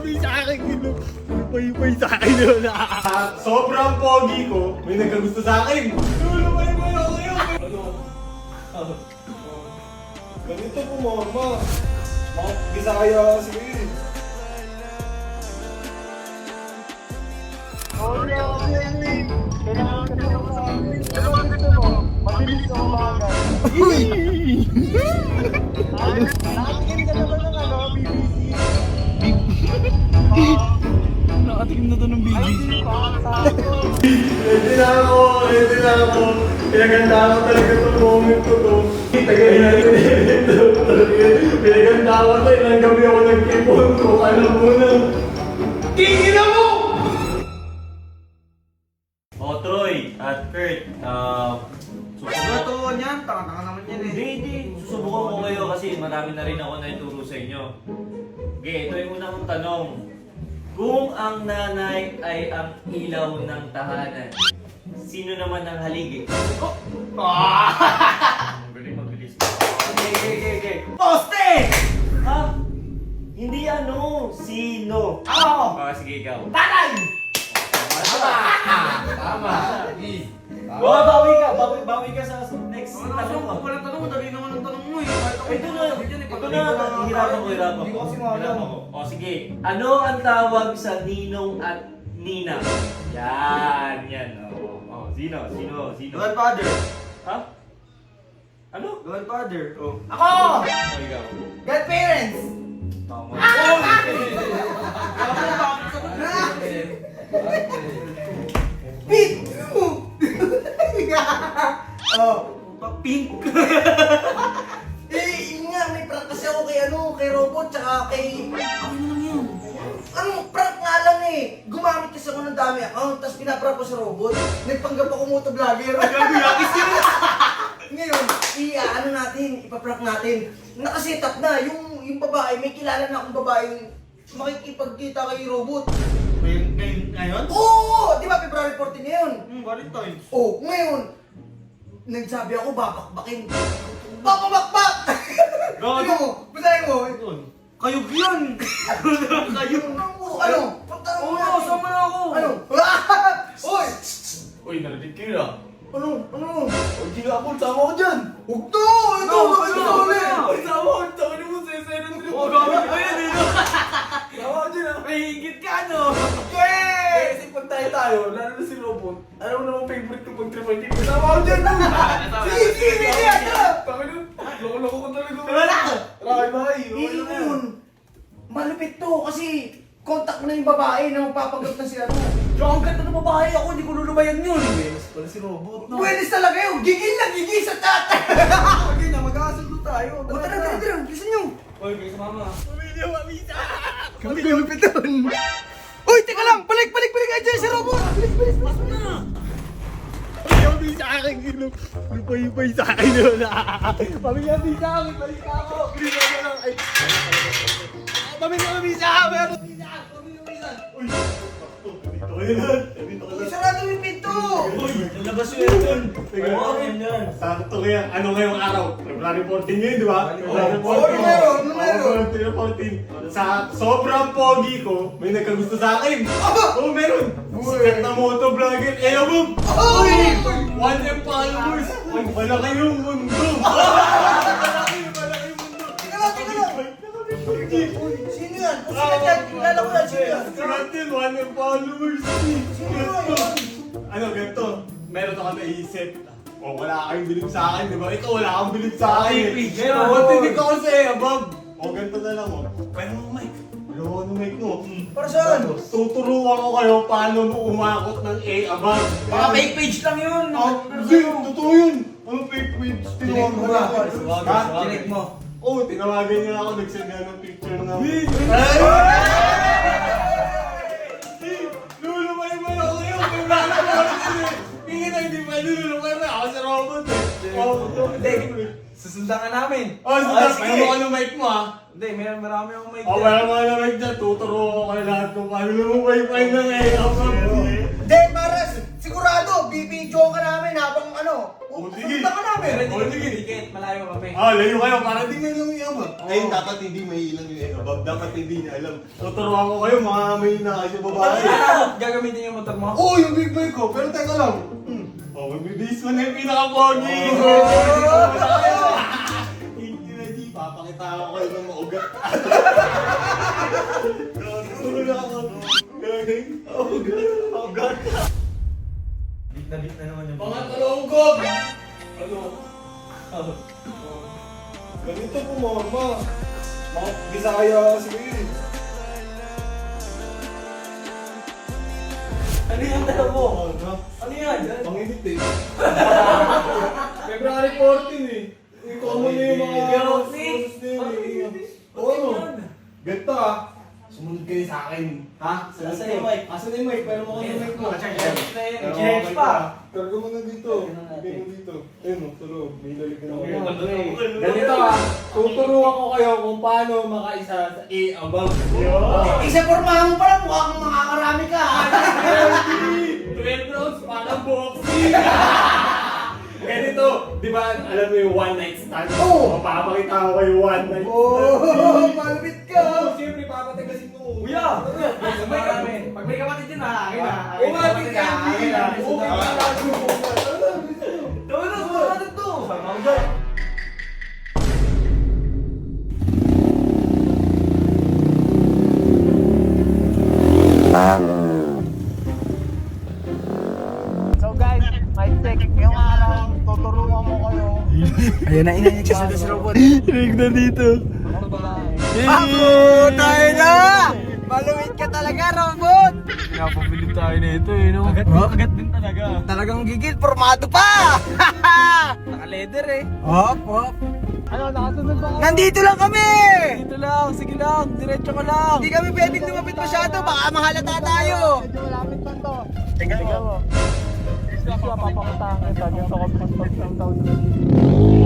Pay sa akin, pay sa akin yun. Sobrang pogi ko, may nagkagusto sa akin. Lumay ako yun. Ano? Ganito po, mama. Mga Bisaya kasi kayo eh. Kailangan ka mo sa amin. Ano ba gusto mo? Mabilis ka umaga. Nakatingin ka naman ng ano, BBC. Nakatikim na to ng BBC. Ready na ako. Pinagandaan ko talaga itong moment ko to. Tagayin natin dito. Pinagandaan ko to. Ilang gabi ako nag-ipon ko. Alam mo na. Tingin mo! O, Troy at Kurt, Totoo niyan, tanga naman yan eh. Hindi. Susubukan ko kayo kasi marami na rin ako naituro sa inyo. Okay, ito yung unang kong tanong. Kung ang nanay ay ang ilaw ng tahanan, sino naman ang haligi? Mabilis. Okay. Poste! Ha? Hindi ano, sino? Ako! Sige, ikaw. Tatay! Tama. Oh, Bawi ka sa next tanong mo. Walang tanong mo, dali naman ang tanong mo eh. Ito na, hirapan ko. Hindi ko kasi maalam. O sige, ano ang tawag sa ninong at nina? Yan. O, sino? Godfather. Ha? Ano? Godfather. Oh. Ako! O, ikaw. Godparents! Tama. Pink! Oh, pink! Yun nga, may prank kasi ako kay Robot, tsaka kay... Ano lang yun? Ano, prank nga lang eh. Gumamit kasi ako ng dami account, tapos pinaprank ko sa Robot. Nagpanggap ako motovlogger. Gagawin Ngayon, ipaprank natin. Nakaset up na, yung babae, may kilala na akong babaeng makikipagkita kay Robot. Ngayon? Oo! Di ba February 14 ngayon? Valentine's. Oh, ngayon, nagsabi ako babakbakin. Babakbak! Gago. Basahin mo. Kayo yun! Kayo. Ano? Pagtanong mo natin. Sama na ako! Ano? Oy! Uy, narinig kayo na. Ano? Hindi nga ako, sama ko dyan! Huwag to! Ito! Ito ulit! Sama ko, sama niyo mo sa SNN. Oo, gawin ko yan eh! Sama ko dyan ah! May higit ka no! Okay! Kasi pag tayo, lalo na si Robot, alam mo naman favorite ko pag triple kick. Sama ko dyan! Sige! Tama nun, loko-loko ko talaga. Wala! Rakay, Yun! Malupit to kasi contact mo na yung babae na magpapanggap na sila to. Ang ganda ng babae ako, hindi ko lulubayan yun. Yes, pala si Robot, no? Pwede talaga yun! Gigil sa chat! Sige na, mag-aasundo tayo. O tara! Listen nyo! Oy, kayo sa mama. Kami lupitan! Uy! Teka lang! Balik kayo dyan sa robot! Bilis na! Pamilya sa akin, pay sa akin yun. Pamilya sa akin, balik ako. Bilis na lang. Pamilya sa akin, meron. Uy, dito ka Uy! Sarado yung pinto! Labas yun yun. Sakto kaya, ano ngayong araw? February 14 ngayon, di ba? February 14. Ano meron? February 14. Sa sobrang pogi ko, may nagkagusto sa akin. Oo, meron. Sikat na motovlogger. Eh, abog! Uy! 1M followers. Malaki yung mundo. Malaki yung mundo. Teka lang! Sino yan? Kung sino yan? Kilala ko yan, sino yan? Sikat yun, 1M followers. Sino yan? Ano, ganito. Meron ako naisip. O, wala kayong bilib sa akin, di ba? Ikaw, wala kang bilib sa akin. Pero, ba't hindi ka kasi, above? O, ganito na lang, o. Pero mo, Mike. Pero ano, Mike, no? Para saan? Tuturuan ko kayo paano mo umakot ng A above. Baka fake page lang yun! Hindi, totoo yun. Ano fake page? Dinig mo ba? Ha? Dinig mo. Oo, tinawagan niya ako, nagsend nga ng picture na. Lulumay-may ako ngayon, tingin na hindi pa lulumay ako sa robot eh. Susundan ka namin. May mo ano mic mo ha? Hindi, marami akong mic. Wala mga na mic dyan, tuturo ko kayo lahat kung paano lumumay-may ng eh. Hindi, para sigurado, bibidyo ka namin habang ano? O, sige. Pupunta ka namin. O, sige. Dikit, malayo ka pa. Layo kayo para di nyo alam yung abab. Ayun, dapat hindi may ilang yung abab. Dapat hindi niya alam. Tuturuan ko kayo, mga may nakakas yung babae. Gagamitin yung motor mo? Oo, yung big bike ko. Pero teka lang. Magbibis mo na yung pinaka-pogi. Hindi na, G. Papakita ko kayo ng maugat. Tutulog ako. Maugat. Bit na naman yung Mga talonggog! Ano? Ganito po, mama. Mga Bisaya kasi kayo eh. Ano yung dala mo? Ano? Ano yan? Panginit eh. February 14 eh. Common na yung mga Garosi! O ano? Ganito ah. Sumunod kayo sa akin. Ha? Asan yung mic? Asan yung mic? Pero mo yung mic mo. Charge pa. Cargo mo na dito. Bigay mo dito. Ayun mo, tulog. May lalig na ako. Ganito ah. Tuturuan ko kayo kung paano makaisa sa A above. Isa pormahan mo pala, mukha kang makakarami ka. 12 rounds, parang boxing! Ganito, di ba alam mo yung one night stand? Oo. Papapakita ko kayo one night stand. Oh, malupit ka. Oo, siyempre papatagasin mo. Kuya! Pag may kapatid yun, akin na. Umating ka, hindi na. Okay, parang mo. Tawin na, sumunod natin to! So guys, mic check. Yung araw, tuturuan mo kayo. Ayun na, inanyagsasada si robot. Rig na dito. Ako, tayo na! Maluwit ka talaga, robot! Napabilib tayo na ito eh, no? Agat din talaga. Talagang gigil, formado pa! Naka-leather eh. Hop, hop. Ano, nakasunod ba? Nandito lang kami! Dito lang, sige lang, diretso ka lang. Hindi kami pwedeng lumapit masyado, baka mahalata tayo! Medyo malapit lang to. Tingnan mo. Papakutahan kita. Ganito ko pag ng taon.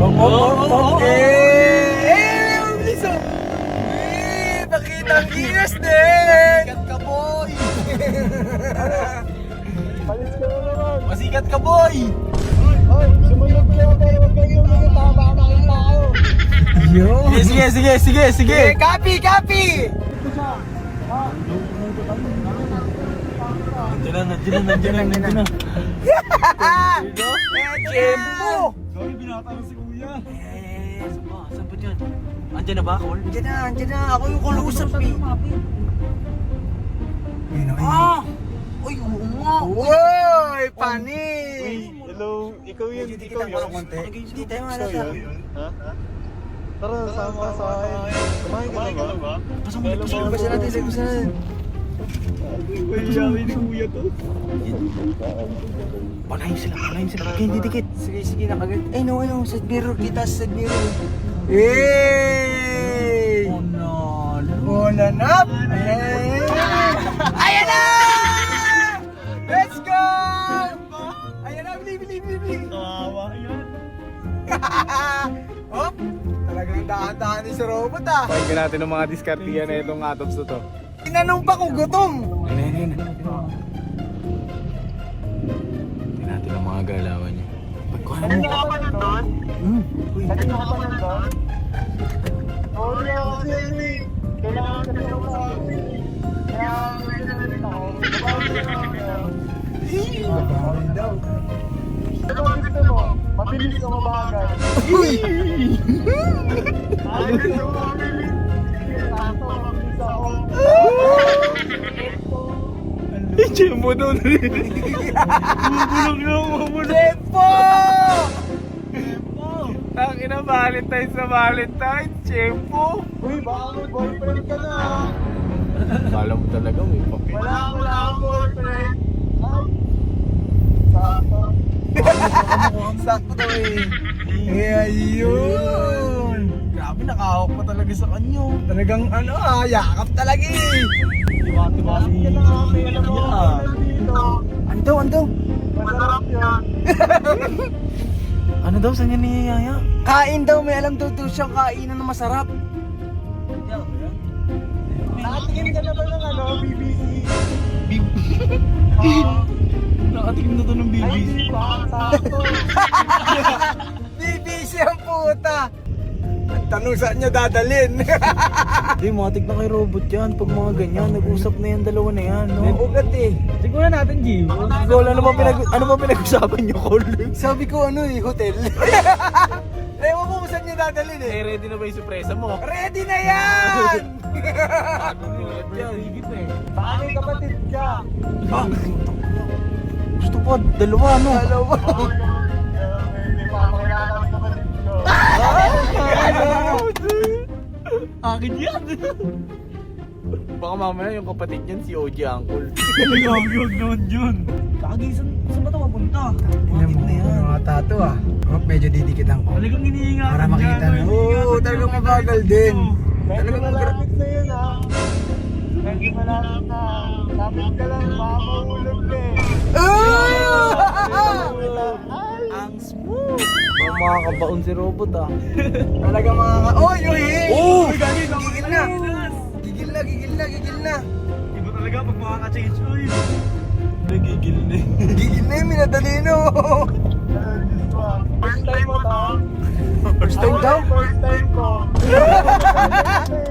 Hop, hop, hop! Eh! Mabilis oh! Eh! Pakita ang gigas din! Masikat ka, boy! Palis ka na naman. Masikat ka, boy! Hoy, sumunod kayo kayo. Huwag kayong mga tama na kayo. Yo! Sige. Sige, copy! Nandiyan na. Tempo! Sorry, binata si kuya. Saan ba dyan? Andiyan na ba, Col? Andiyan na. Ako yung kulusap eh. Uy, oo nga. Uy! Panis! Hello, ikaw yun. Kita ko ng konti. Hindi tayo malasa. Ha? Tara, sama sa akin. Kumain ka na ba? Labas natin. Uy, yamin ni kuya to. Palayin sila. Hindi dikit. Sige, nakagat. Ay, no, sa mirror kita, sa mirror. Hey! Bolan up! Ayan na! Let's go! Ayan na, bili. Kawawa yan. Hop! Talagang dahan-dahan ni sa robot ah. Pakinggan natin ang mga diskartiya na itong atoms na to. Tinanong pa kung gutom. Tingnan natin ang mga galawan niya. Pagkuhan mo. ka pa nandun? Kanina ka pa nandun? Oo, kasi kailangan ka na sa akin. Kaya may namin ako. Mabawal daw. Ano ang gusto mo? Mabilis na mabagal. Uy! Ay, gusto mo mabilis. Sige, sakto, mabilis ako. Tempo daw na rin. Bumulog. Tempo! Tangina, Valentine's sa Valentine's. Tempo. Uy, baka may boyfriend ka na. Kala mo talaga may papel. Wala akong boyfriend. Ay. Sakto. Sakto daw eh. Ayun! Grabe, nakahawak pa talaga sa kanyo. Talagang yakap talaga eh. Diba si Ano daw? Masarap yan. Ano daw, saan yan niyayaya? Kain daw, may alam daw siyang kainan na masarap. Nakatingin ka na ba ng BBC? Nakatingin na to ng Ay, BBC. di ba? Sakto. puta. Ang tanong saan niya dadalhin? Hindi, matik na kay robot yan. Pag mga ganyan, nag-usap na yan, dalawa na yan, no? May ugat eh. Siguro natin, Jim. Cole, ano ba pinag-usapan niyo, Cole? Sabi ko ano eh, hotel. Ewan ko kung saan niya dadalhin eh. Ready na ba yung surpresa mo? Ready na yan! Higit na eh. Baka may kapatid ka. Ah! Gusto pa, dalawa, no? Dalawa. Akin yan! Baka mamaya yung kapatid niyan si OG Uncle. Huwag naman yun. Kagisan, saan ba ito mapunta? Tingnan mo, mga tato ah. Oh, medyo didikitan ko. Talagang iniinga. Para makita na. Oo, talagang mabagal din. Talagang Malapit na yun ha. Medyo malapit na. Lapit ka lang, baka mahulog ka eh. Ang smooth! Mga kabaon si robot ah. Talagang mga oh, yung Oh! Gigil na. Gigil na, gigil na, gigil na. Iba talaga pag makaka-change oil. Nagigil na eh. Gigil na yung minadalino. First time mo to? First time daw? First time ko.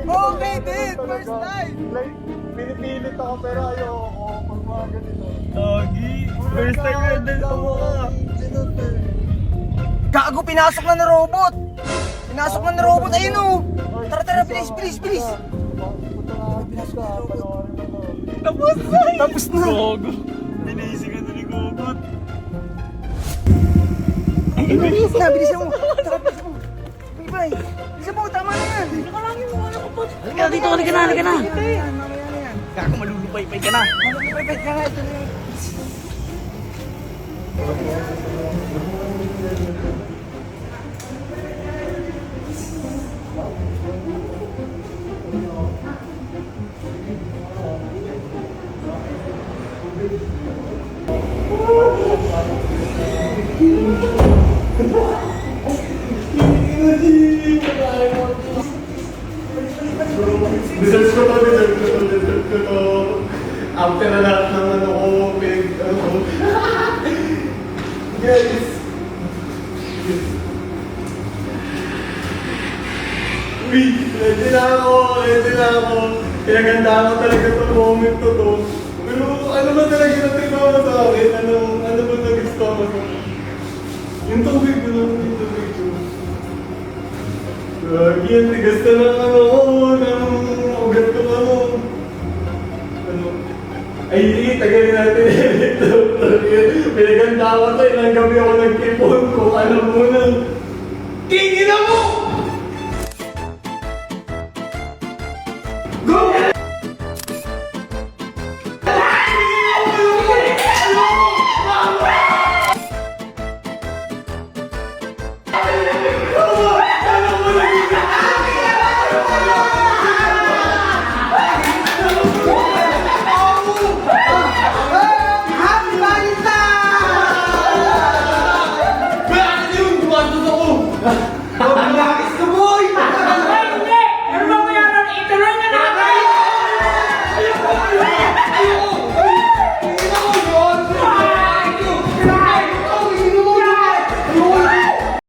Okay din, first time. Like, pinipilit ako pero ayoko pag mga ganito. Doggy. First time na dalawa ka. Gago, pinasok na ng robot. Pinasok na ng robot, ayun oh. Tara, tara, bilis, bilis, bilis. Punta nga ako dito ha, panoorin mo to. Tapos na. Tapos na. Gogo. Tinaisig ka na ni Gogot. Ay, bilis na, bilisan mo. Tara, bilisan mo. Bye, bilisan mo, tama na yan. Halika na dito, halika na, halika na. Mamaya na yan. Gago, malulupay-pay ka na. Malapit ka nga, ito na yan. Deserve ko to, deserve ko to, deserve ko to. After na lahat ng ano ko, ano ko. Guys. Uy, ready na ako, ready na ako. Pinagandaan ko talaga itong moment to to. Pero ano ba talaga natripa mo sa akin? Ano ba nag-gusto mo sa akin? Yung tubig ko lang, yung tubig ko. Lagi, ang tigas na ng ano ko, ng ugat ko ano. Ano? Ay, tagalin natin ito. Pinaganda ko to, ilang gabi ako nag-ipon ko, alam mo na. King ina mo!